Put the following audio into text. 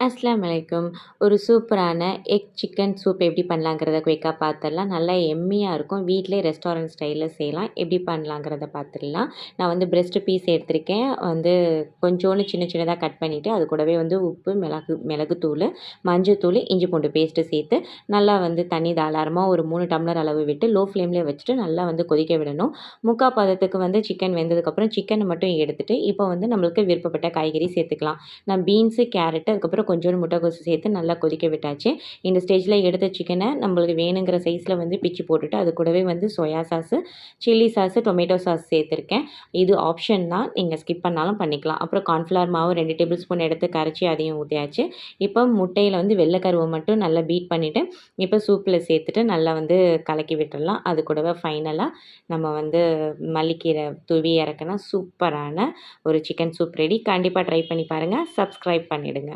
அஸ்ஸலாமு அலைக்கும். ஒரு சூப்பரான எக் சிக்கன் சூப் எப்படி பண்ணலாங்கிறத குயிக்கா பார்த்துடலாம். நல்லா எம்மியா இருக்கும். வீட்லயே ரெஸ்டாரண்ட் ஸ்டைல்ல செய்யலாம். எப்படி பண்ணலாங்கிறத பார்த்துடலாம். நான் வந்து பிரெஸ்ட் பீஸ் எடுத்திருக்கேன். கொஞ்சோண்டு சின்ன சின்னதா கட் பண்ணிட்டு, அது கூடவே உப்பு, மிளகுத்தூளு, மஞ்சத்தூளு, இஞ்சி பூண்டு பேஸ்ட்டு சேர்த்து நல்லா தண்ணி தாராளமா ஒரு 3 டம்ளர் அளவு விட்டு லோ ஃப்ளேம்லயே வச்சுட்டு நல்லா கொதிக்க விடணும். முக்கா பதத்துக்கு சிக்கன் வெந்ததுக்கப்புறம் சிக்கன மட்டும் எடுத்துட்டு, இப்போ நம்மளுக்கு விருப்பப்பட்ட காய்கறி சேர்த்துக்கலாம். நான் பீன்ஸு, கேரட்டு அதுக்கப்புறம் கொஞ்சோண்டு முட்டைக்கோசு சேர்த்து நல்லா கொதிக்க விட்டாச்சு. இந்த ஸ்டேஜில் எடுத்த சிக்கனை நம்மளுக்கு வேணுங்கிற சைஸில் பிச்சு போட்டுட்டு அது கூடவே soya sauce, chilli sauce, tomato sauce சேர்த்துருக்கேன். இது ஆப்ஷன் தான். நீங்கள் ஸ்கிப் பண்ணாலும் பண்ணிக்கலாம். அப்புறம் கார்ன்ஃப்ளவர் மாவு 2 டேபிள் ஸ்பூன் எடுத்து கரைச்சி அதையும் ஊற்றியாச்சு. இப்போ முட்டையில் வெள்ளைக்கருவை மட்டும் நல்லா பீட் பண்ணிவிட்டு இப்போ சூப்பில் சேர்த்துட்டு நல்லா கலக்கி விட்டுடலாம். அது கூடவே ஃபைனலாக நம்ம மல்லிக்கீரை தூவி இறக்குனா சூப்பரான ஒரு சிக்கன் சூப் ரெடி. கண்டிப்பாக ட்ரை பண்ணி பாருங்கள். சப்ஸ்கிரைப் பண்ணிவிடுங்க.